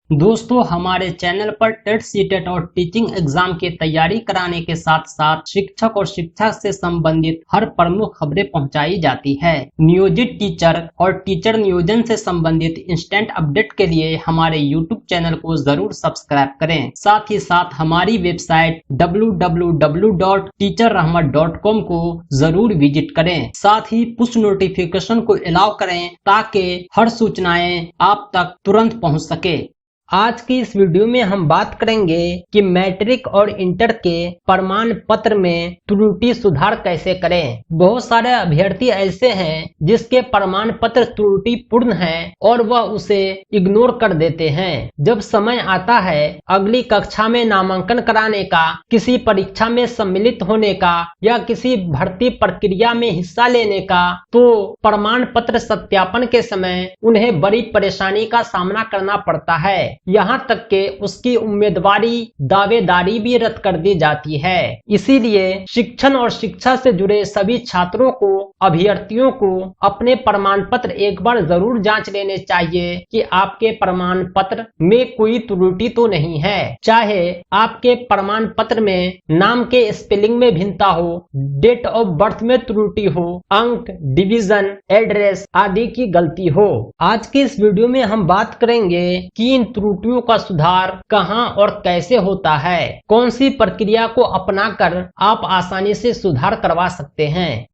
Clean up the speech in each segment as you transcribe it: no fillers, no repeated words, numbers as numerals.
दोस्तों, हमारे चैनल पर टेट सीटेट और टीचिंग एग्जाम की तैयारी कराने के साथ साथ शिक्षक और शिक्षा से संबंधित हर प्रमुख खबरें पहुंचाई जाती है। नियोजित टीचर और टीचर नियोजन से संबंधित इंस्टेंट अपडेट के लिए हमारे यूट्यूब चैनल को जरूर सब्सक्राइब करें। साथ ही साथ हमारी वेबसाइट www.teacherrahmat.com को जरूर विजिट करें। साथ ही पुश नोटिफिकेशन को अलाउ करें ताकि हर सूचनाएं आप तक तुरंत पहुंच सके। आज की इस वीडियो में हम बात करेंगे कि मैट्रिक और इंटर के प्रमाण पत्र में त्रुटि सुधार कैसे करें। बहुत सारे अभ्यर्थी ऐसे हैं जिसके प्रमाण पत्र त्रुटिपूर्ण है और वह उसे इग्नोर कर देते हैं। जब समय आता है अगली कक्षा में नामांकन कराने का, किसी परीक्षा में सम्मिलित होने का या किसी भर्ती प्रक्रिया में हिस्सा लेने का, तो प्रमाण पत्र सत्यापन के समय उन्हें बड़ी परेशानी का सामना करना पड़ता है। यहाँ तक कि उसकी उम्मीदवारी दावेदारी भी रद्द कर दी जाती है। इसीलिए शिक्षण और शिक्षा से जुड़े सभी छात्रों को, अभ्यर्थियों को अपने प्रमाण पत्र एक बार जरूर जांच लेने चाहिए कि आपके प्रमाण पत्र में कोई त्रुटि तो नहीं है। चाहे आपके प्रमाण पत्र में नाम के स्पेलिंग में भिन्नता हो, डेट ऑफ बर्थ में त्रुटि हो, अंक, डिवीजन, एड्रेस आदि की गलती हो। आज के इस वीडियो में हम बात करेंगे कि इन त्रुटियों का सुधार कहां और कैसे होता है, कौन सी प्रक्रिया को अपनाकर आप आसानी से सुधार करवा सकते हैं।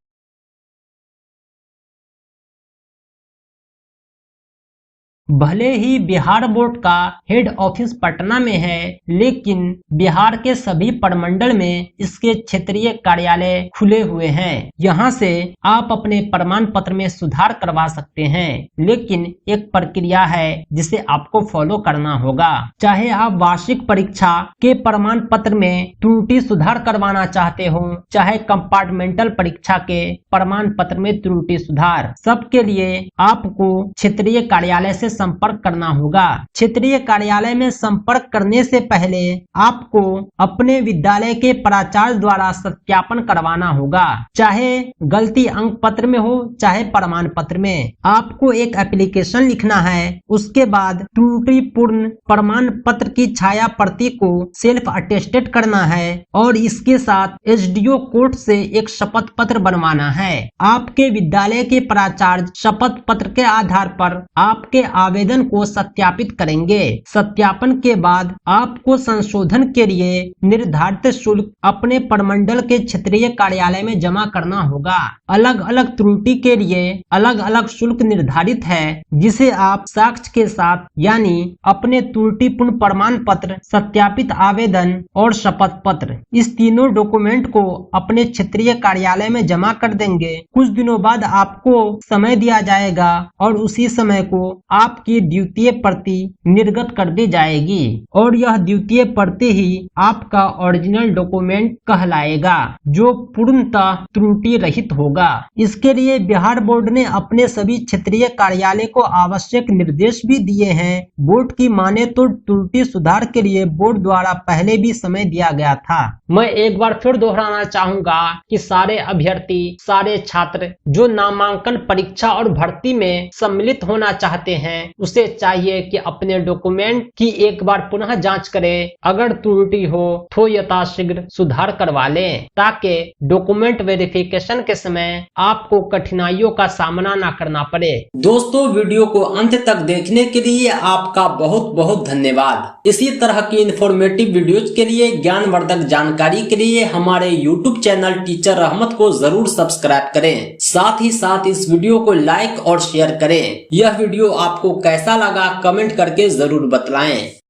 भले ही बिहार बोर्ड का हेड ऑफिस पटना में है, लेकिन बिहार के सभी प्रमंडल में इसके क्षेत्रीय कार्यालय खुले हुए हैं। यहाँ से आप अपने प्रमाण पत्र में सुधार करवा सकते हैं, लेकिन एक प्रक्रिया है जिसे आपको फॉलो करना होगा। चाहे आप वार्षिक परीक्षा के प्रमाण पत्र में त्रुटि सुधार करवाना चाहते हो, चाहे कंपार्टमेंटल परीक्षा के प्रमाण पत्र में त्रुटि सुधार, सबके लिए आपको क्षेत्रीय कार्यालय से संपर्क करना होगा। क्षेत्रीय कार्यालय में संपर्क करने से पहले आपको अपने विद्यालय के प्राचार्य द्वारा सत्यापन करवाना होगा। चाहे गलती अंक पत्र में हो, चाहे प्रमाण पत्र में, आपको एक एप्लीकेशन लिखना है। उसके बाद त्रुटिपूर्ण प्रमाण पत्र की छाया प्रति को सेल्फ अटेस्टेड करना है और इसके साथ एसडीओ कोर्ट से एक शपथ पत्र बनवाना है। आपके विद्यालय के प्राचार्य शपथ पत्र के आधार पर आपके आवेदन को सत्यापित करेंगे। सत्यापन के बाद आपको संशोधन के लिए निर्धारित शुल्क अपने प्रमंडल के क्षेत्रीय कार्यालय में जमा करना होगा। अलग अलग त्रुटि के लिए अलग अलग शुल्क निर्धारित है, जिसे आप साक्ष्य के साथ यानी अपने त्रुटिपूर्ण प्रमाण पत्र, सत्यापित आवेदन और शपथ पत्र, इस तीनों डॉक्यूमेंट को अपने क्षेत्रीय कार्यालय में जमा कर देंगे। कुछ दिनों बाद आपको समय दिया जाएगा और उसी समय को आपकी द्वितीय प्रति निर्गत कर दी जाएगी और यह द्वितीय प्रति ही आपका ओरिजिनल डॉक्यूमेंट कहलाएगा, जो पूर्णतः त्रुटि रहित होगा। इसके लिए बिहार बोर्ड ने अपने सभी क्षेत्रीय कार्यालय को आवश्यक निर्देश भी दिए हैं। बोर्ड की माने तो त्रुटि सुधार के लिए बोर्ड द्वारा पहले भी समय दिया गया था। मैं एक बार फिर दोहराना चाहूंगा कि सारे अभ्यर्थी, सारे छात्र जो नामांकन परीक्षा और भर्ती में सम्मिलित होना चाहते हैं, उसे चाहिए कि अपने डॉक्यूमेंट की एक बार पुनः जांच करें। अगर त्रुटि हो तो यथाशीघ्र सुधार करवा लें, ताकि डॉक्यूमेंट वेरिफिकेशन के समय आपको कठिनाइयों का सामना न करना पड़े। दोस्तों, वीडियो को अंत तक देखने के लिए आपका बहुत बहुत धन्यवाद। इसी तरह की इंफॉर्मेटिव वीडियोज के लिए, ज्ञानवर्धक जानकारी के लिए हमारे यूट्यूब चैनल टीचर रहमत को जरूर सब्सक्राइब करें। साथ ही साथ इस वीडियो को लाइक और शेयर करें। यह वीडियो आपको कैसा लगा कमेंट करके जरूर बतलाएं।